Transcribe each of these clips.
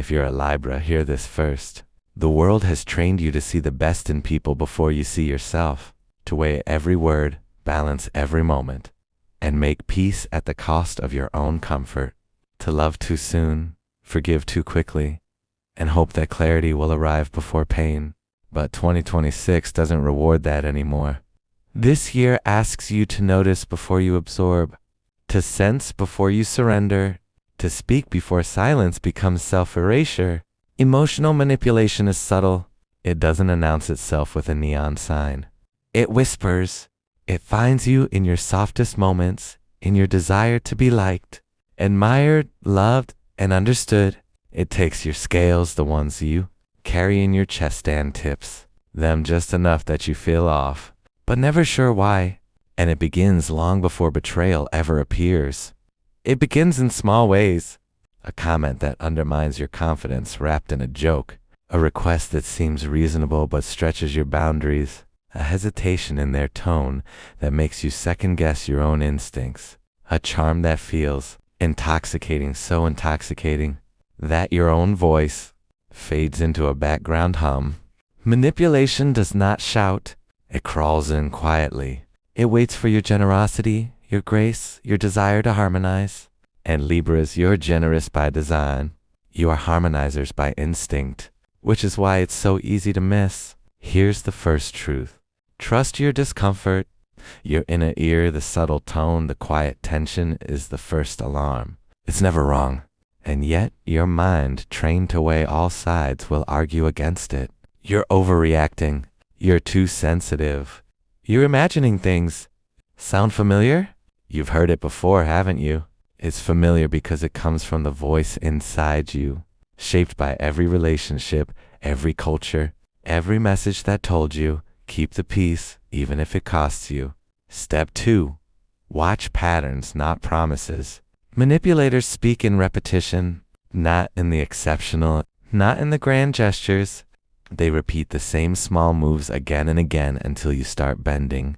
If you're a Libra, hear this first. The world has trained you to see the best in people before you see yourself, to weigh every word, balance every moment, and make peace at the cost of your own comfort. To love too soon, forgive too quickly, and hope that clarity will arrive before pain. But 2026 doesn't reward that anymore. This year asks you to notice before you absorb, to sense before you surrender, to speak before silence becomes self-erasure. Emotional manipulation is subtle. It doesn't announce itself with a neon sign. It whispers. It finds you in your softest moments, in your desire to be liked, admired, loved, and understood. It takes your scales, the ones you carry in your chest stand tips, them just enough that you feel off, but never sure why. And it begins long before betrayal ever appears. It begins in small ways. A comment that undermines your confidence wrapped in a joke. A request that seems reasonable but stretches your boundaries. A hesitation in their tone that makes you second-guess your own instincts. A charm that feels intoxicating, so intoxicating that your own voice fades into a background hum. Manipulation does not shout. It crawls in quietly. It waits for your generosity, your grace, your desire to harmonize. And Libras, you're generous by design. You are harmonizers by instinct, which is why it's so easy to miss. Here's the first truth. Trust your discomfort. Your inner ear, the subtle tone, the quiet tension is the first alarm. It's never wrong. And yet, your mind, trained to weigh all sides, will argue against it. You're overreacting. You're too sensitive. You're imagining things. Sound familiar? You've heard it before, haven't you? It's familiar because it comes from the voice inside you, shaped by every relationship, every culture, every message that told you, keep the peace, even if it costs you. Step 2. Watch patterns, not promises. Manipulators speak in repetition, not in the exceptional, not in the grand gestures. They repeat the same small moves again and again until you start bending.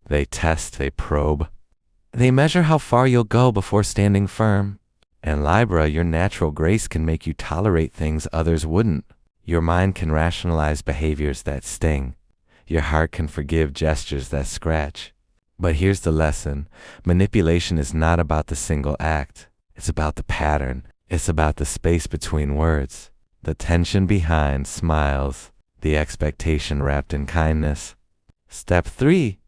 They test, they probe. They measure how far you'll go before standing firm. And Libra, your natural grace can make you tolerate things others wouldn't. Your mind can rationalize behaviors that sting. Your heart can forgive gestures that scratch. But here's the lesson. Manipulation is not about the single act. It's about the pattern. It's about the space between words, the tension behind smiles, the expectation wrapped in kindness. Step 3.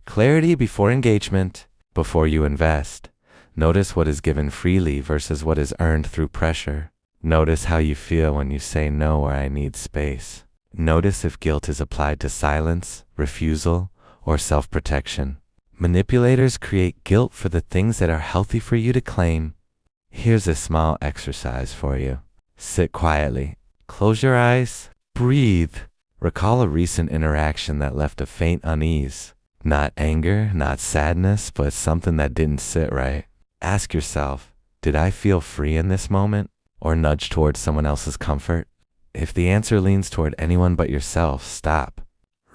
Clarity before engagement. Before you invest, notice what is given freely versus what is earned through pressure. Notice how you feel when you say no or I need space. Notice if guilt is applied to silence, refusal, or self-protection. Manipulators create guilt for the things that are healthy for you to claim. Here's a small exercise for you. Sit quietly. Close your eyes. Breathe. Recall a recent interaction that left a faint unease. Not anger, not sadness, but something that didn't sit right. Ask yourself, did I feel free in this moment? Or nudge towards someone else's comfort? If the answer leans toward anyone but yourself, stop.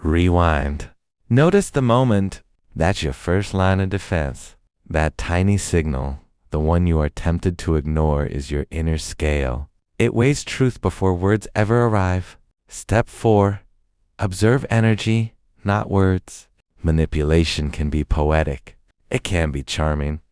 Rewind. Notice the moment. That's your first line of defense. That tiny signal, the one you are tempted to ignore, is your inner scale. It weighs truth before words ever arrive. Step 4. Observe energy, not words. Manipulation can be poetic. It can be charming.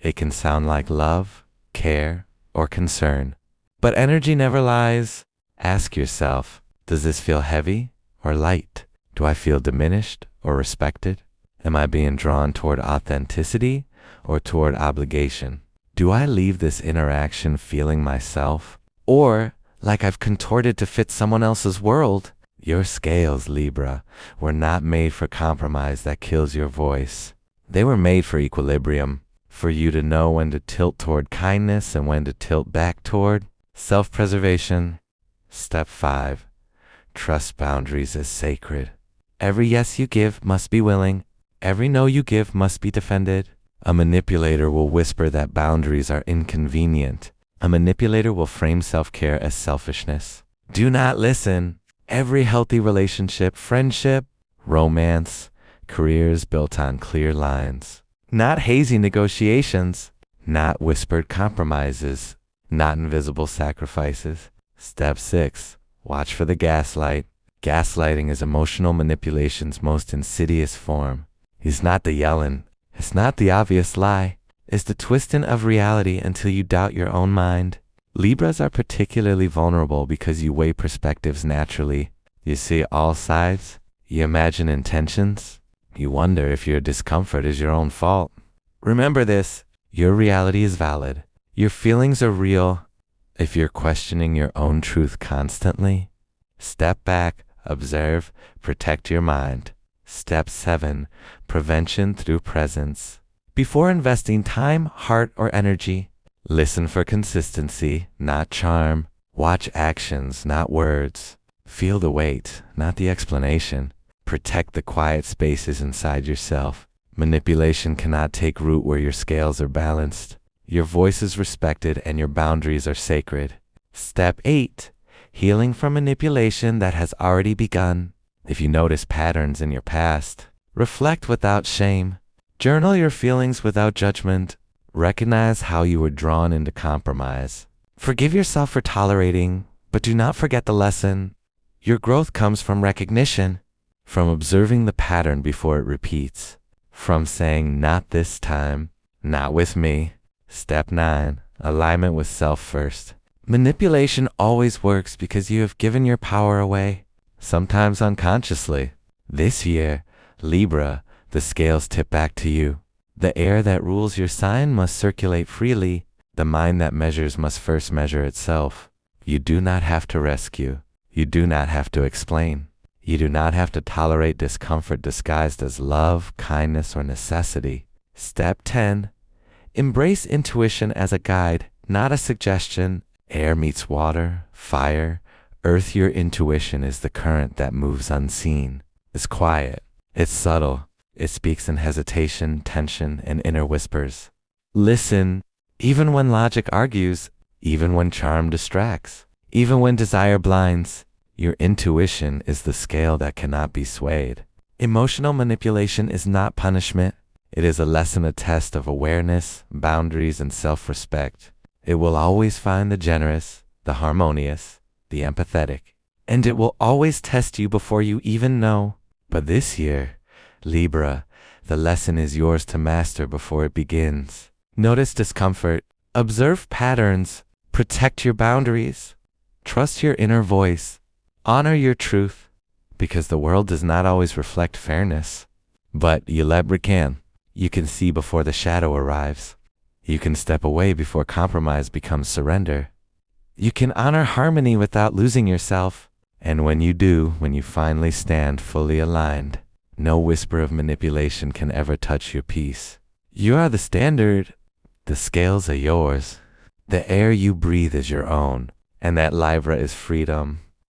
It can sound like love, care, or concern. But energy never lies. Ask yourself, does this feel heavy or light? Do I feel diminished or respected? Am I being drawn toward authenticity or toward obligation? Do I leave this interaction feeling myself, or like I've contorted to fit someone else's world? Your scales, Libra, were not made for compromise that kills your voice. They were made for equilibrium, for you to know when to tilt toward kindness and when to tilt back toward self-preservation. Step 5. Trust boundaries as sacred. Every yes you give must be willing. Every no you give must be defended. A manipulator will whisper that boundaries are inconvenient. A manipulator will frame self-care as selfishness. Do not listen. Every healthy relationship, friendship, romance, career is built on clear lines. Not hazy negotiations, not whispered compromises, not invisible sacrifices. Step 6. Watch for the gaslight. Gaslighting is emotional manipulation's most insidious form. It's not the yelling. It's not the obvious lie. It's the twisting of reality until you doubt your own mind. Libras are particularly vulnerable because you weigh perspectives naturally. You see all sides. You imagine intentions. You wonder if your discomfort is your own fault. Remember this. Your reality is valid. Your feelings are real. If you're questioning your own truth constantly, step back, observe, protect your mind. Step 7. Prevention through presence. Before investing time, heart, or energy, listen for consistency, not charm. Watch actions, not words. Feel the weight, not the explanation. Protect the quiet spaces inside yourself. Manipulation cannot take root where your scales are balanced. Your voice is respected and your boundaries are sacred. Step 8. Healing from manipulation that has already begun. If you notice patterns in your past, reflect without shame. Journal your feelings without judgment. Recognize how you were drawn into compromise. Forgive yourself for tolerating, but do not forget the lesson. Your growth comes from recognition, from observing the pattern before it repeats, from saying, not this time, not with me. Step 9. Alignment with self first. Manipulation always works because you have given your power away, sometimes unconsciously. This year, Libra, the scales tip back to you. The air that rules your sign must circulate freely. The mind that measures must first measure itself. You do not have to rescue. You do not have to explain. You do not have to tolerate discomfort disguised as love, kindness, or necessity. Step 10. Embrace intuition as a guide, not a suggestion. Air meets water, fire, earth. Your intuition is the current that moves unseen. It's quiet. It's subtle. It speaks in hesitation, tension, and inner whispers. Listen, even when logic argues, even when charm distracts, even when desire blinds. Your intuition is the scale that cannot be swayed. Emotional manipulation is not punishment. It is a lesson, a test of awareness, boundaries, and self-respect. It will always find the generous, the harmonious, the empathetic, and it will always test you before you even know. But this year, Libra, the lesson is yours to master before it begins. Notice discomfort, observe patterns, protect your boundaries, trust your inner voice, honor your truth, because the world does not always reflect fairness. But Libra can. You can see before the shadow arrives. You can step away before compromise becomes surrender. You can honor harmony without losing yourself. And when you do, when you finally stand fully aligned, no whisper of manipulation can ever touch your peace. You are the standard. The scales are yours. The air you breathe is your own. And that Libra is freedom,